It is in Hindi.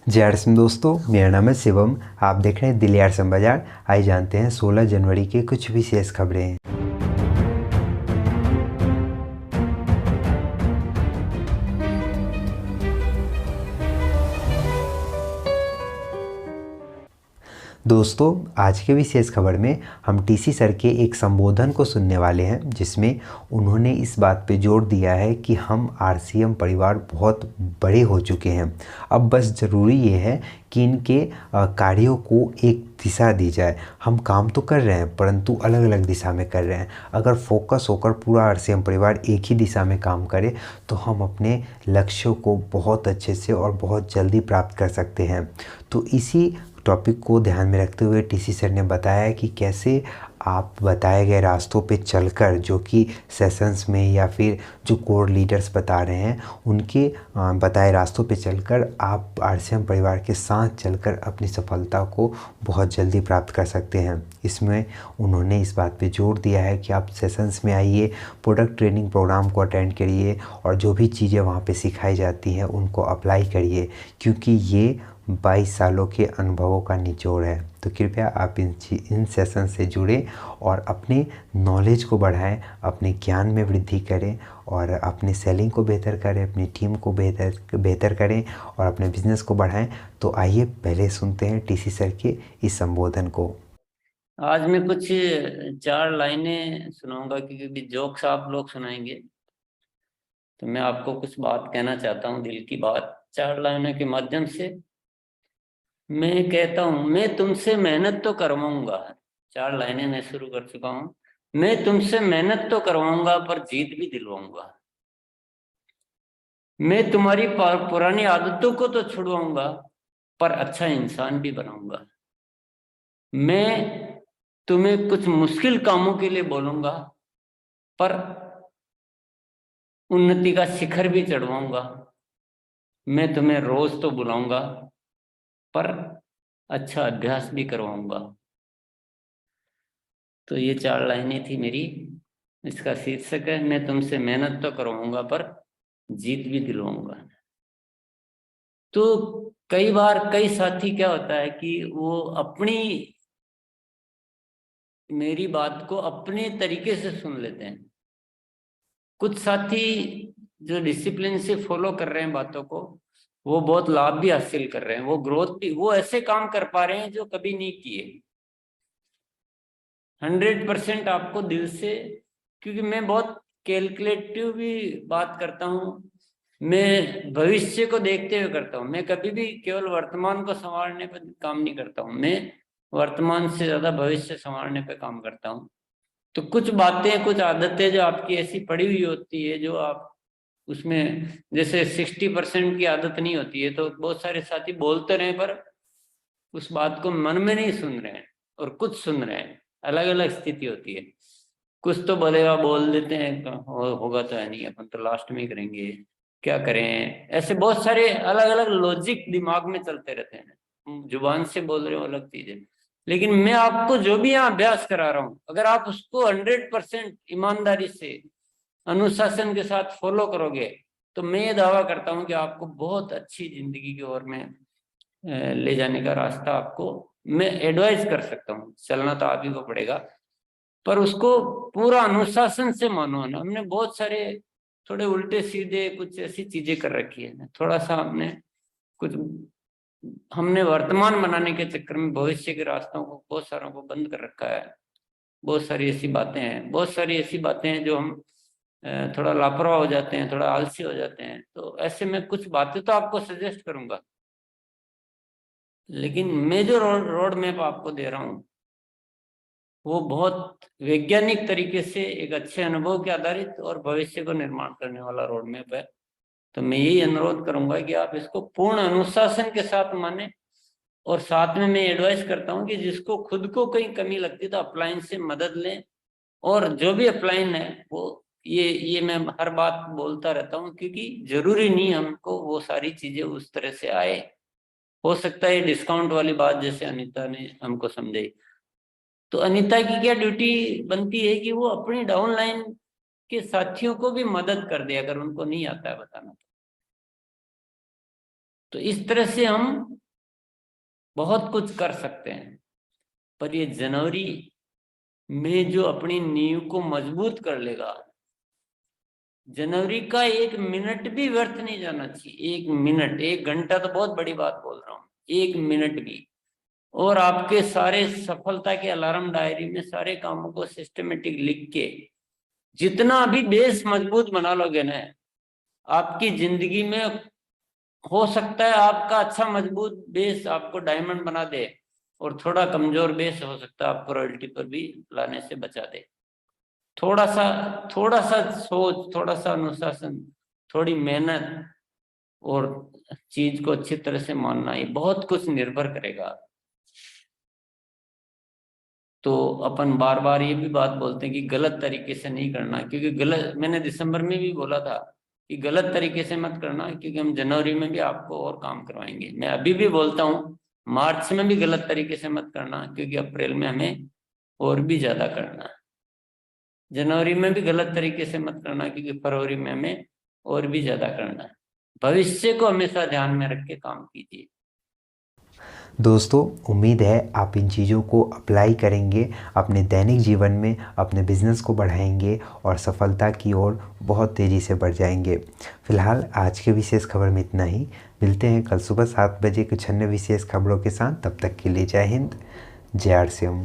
जय हर सिंह दोस्तों, मेरा नाम है शिवम। आप देख रहे हैं दिल्ली आर बाजार। आइए जानते हैं 16 जनवरी के कुछ विशेष खबरें। दोस्तों, आज के विशेष खबर में हम टीसी सर के एक संबोधन को सुनने वाले हैं, जिसमें उन्होंने इस बात पे जोर दिया है कि हम आरसीएम परिवार बहुत बड़े हो चुके हैं। अब बस ज़रूरी ये है कि इनके कार्यों को एक दिशा दी जाए। हम काम तो कर रहे हैं, परंतु अलग अलग दिशा में कर रहे हैं। अगर फोकस होकर पूरा आरसीएम परिवार एक ही दिशा में काम करे तो हम अपने लक्ष्यों को बहुत अच्छे से और बहुत जल्दी प्राप्त कर सकते हैं। तो इसी टॉपिक को ध्यान में रखते हुए टीसी सर ने बताया कि कैसे आप बताए गए रास्तों पे चलकर, जो कि सेशंस में या फिर जो कोर लीडर्स बता रहे हैं उनके बताए रास्तों पे चलकर आप आरसीएम परिवार के साथ चलकर अपनी सफलता को बहुत जल्दी प्राप्त कर सकते हैं। इसमें उन्होंने इस बात पे जोर दिया है कि आप सेशंस में आइए, प्रोडक्ट ट्रेनिंग प्रोग्राम को अटेंड करिए और जो भी चीज़ें वहाँ पे सिखाई जाती हैं उनको अप्लाई करिए, क्योंकि ये 22 सालों के अनुभवों का निचोड़ है। तो कृपया आप इन सेशन से जुड़ें और अपने नॉलेज को बढ़ाएं, अपने ज्ञान में वृद्धि करें और अपने सेलिंग को बेहतर करें, अपनी टीम को बेहतर करें और अपने बिजनेस को बढ़ाएं। तो आइए पहले सुनते हैं टीसी सर के इस संबोधन को। आज मैं कुछ 4 लाइनें सुनाऊंगा, क्योंकि जोक्स आप लोग सुनाएंगे तो मैं आपको कुछ बात कहना चाहता हूँ, दिल की बात 4 लाइनों के माध्यम से। मैं कहता हूँ, मैं तुमसे मेहनत तो करवाऊंगा। 4 लाइनें मैं शुरू कर चुका हूँ। मैं तुमसे मेहनत तो करवाऊंगा पर जीत भी दिलवाऊंगा। मैं तुम्हारी पुरानी आदतों को तो छुड़वाऊंगा पर अच्छा इंसान भी बनाऊंगा। मैं तुम्हें कुछ मुश्किल कामों के लिए बोलूंगा पर उन्नति का शिखर भी चढ़वाऊंगा। मैं तुम्हें रोज तो बुलाऊंगा पर अच्छा अभ्यास भी करवाऊंगा। तो ये 4 लाइनें थी मेरी। इसका शीर्षक है, मैं तुमसे मेहनत तो करवाऊंगा पर जीत भी दिलवाऊंगा। तो कई बार कई साथी क्या होता है कि वो अपनी मेरी बात को अपने तरीके से सुन लेते हैं। कुछ साथी जो डिसिप्लिन से फॉलो कर रहे हैं बातों को, वो बहुत लाभ भी हासिल कर रहे हैं, वो ग्रोथ भी, वो ऐसे काम कर पा रहे हैं जो कभी नहीं किए। 100% आपको दिल से, क्योंकि मैं बहुत कैलकुलेटिव भी बात करता हूँ, मैं भविष्य को देखते हुए करता हूँ। मैं कभी भी केवल वर्तमान को संवारने पर काम नहीं करता हूँ, मैं वर्तमान से ज्यादा भविष्य संवारने पर काम करता हूँ। तो कुछ बातें, कुछ आदतें जो आपकी ऐसी पड़ी हुई होती है, जो आप उसमें, जैसे 60% की आदत नहीं होती है, तो बहुत सारे साथी बोलते रहे पर उस बात को मन में नहीं सुन रहे हैं, और कुछ सुन रहे हैं। अलग अलग स्थिति होती है। कुछ तो बोलेगा, बोल देते हैं होगा तो है नहीं, अपन तो लास्ट में ही करेंगे, क्या करें। ऐसे बहुत सारे अलग अलग लॉजिक दिमाग में चलते रहते हैं। जुबान से बोल रहे हो अलग चीज है, लेकिन मैं आपको जो भी यहाँ अभ्यास करा रहा हूँ, अगर आप उसको 100% ईमानदारी से, अनुशासन के साथ फॉलो करोगे, तो मैं ये दावा करता हूँ कि आपको बहुत अच्छी जिंदगी की ओर में ले जाने का रास्ता आपको मैं एडवाइस कर सकता हूँ। चलना तो आप ही को पड़ेगा, पर उसको पूरा अनुशासन से मानो ना। हमने बहुत सारे थोड़े उल्टे सीधे कुछ ऐसी चीजें कर रखी है ना, थोड़ा सा कुछ हमने वर्तमान बनाने के चक्कर में भविष्य के रास्तों को बहुत सारों को बंद कर रखा है। बहुत सारी ऐसी बातें हैं, बहुत सारी ऐसी बातें हैं जो हम थोड़ा लापरवाह हो जाते हैं, थोड़ा आलसी हो जाते हैं। तो ऐसे में कुछ बातें तो आपको सजेस्ट करूंगा, लेकिन मैं जो रोड मैप आपको दे रहा हूँ वो बहुत वैज्ञानिक तरीके से एक अच्छे अनुभव के आधारित और भविष्य को निर्माण करने वाला रोड मैप है। तो मैं यही अनुरोध करूंगा कि आप इसको पूर्ण अनुशासन के साथ माने, और साथ में मैं एडवाइस करता हूँ कि जिसको खुद को कहीं कमी लगती है तो अपलाइन से मदद लें। और जो भी अपलाइन है वो, ये मैं हर बात बोलता रहता हूँ, क्योंकि जरूरी नहीं हमको वो सारी चीजें उस तरह से आए। हो सकता है डिस्काउंट वाली बात जैसे अनीता ने हमको समझाई, तो अनीता की क्या ड्यूटी बनती है कि वो अपनी डाउनलाइन के साथियों को भी मदद कर दे, अगर उनको नहीं आता है बताना। तो इस तरह से हम बहुत कुछ कर सकते हैं। पर ये जनवरी में जो अपनी नींव को मजबूत कर लेगा, जनवरी का 1 मिनट भी व्यर्थ नहीं जाना चाहिए। 1 मिनट, 1 घंटा तो बहुत बड़ी बात बोल रहा हूँ, 1 मिनट भी। और आपके सारे सफलता के अलार्म डायरी में सारे कामों को सिस्टमेटिक लिख के जितना अभी बेस मजबूत बना लोगे ना, आपकी जिंदगी में हो सकता है आपका अच्छा मजबूत बेस आपको डायमंड बना दे, और थोड़ा कमजोर बेस हो सकता है आपको रॉयल्टी पर भी लाने से बचा दे। थोड़ा सा सोच, थोड़ा सा अनुशासन, थोड़ी मेहनत और चीज को अच्छी तरह से मानना, ये बहुत कुछ निर्भर करेगा। तो अपन बार बार ये भी बात बोलते हैं कि गलत तरीके से नहीं करना, क्योंकि गलत, मैंने दिसंबर में भी बोला था कि गलत तरीके से मत करना, क्योंकि हम जनवरी में भी आपको और काम करवाएंगे। मैं अभी भी बोलता हूँ मार्च में भी गलत तरीके से मत करना, क्योंकि अप्रैल में हमें और भी ज्यादा करना है। जनवरी में भी गलत तरीके से मत करना, क्योंकि फरवरी में हमें और भी ज्यादा करना है। भविष्य को हमेशा ध्यान में रख के काम कीजिए। दोस्तों, उम्मीद है आप इन चीज़ों को अप्लाई करेंगे अपने दैनिक जीवन में, अपने बिजनेस को बढ़ाएंगे और सफलता की ओर बहुत तेज़ी से बढ़ जाएंगे। फिलहाल आज के विशेष खबर में इतना ही। मिलते हैं कल सुबह 7 बजे कुछ अन्य विशेष खबरों के साथ। तब तक के लिए जय हिंद, जय आरसीएम।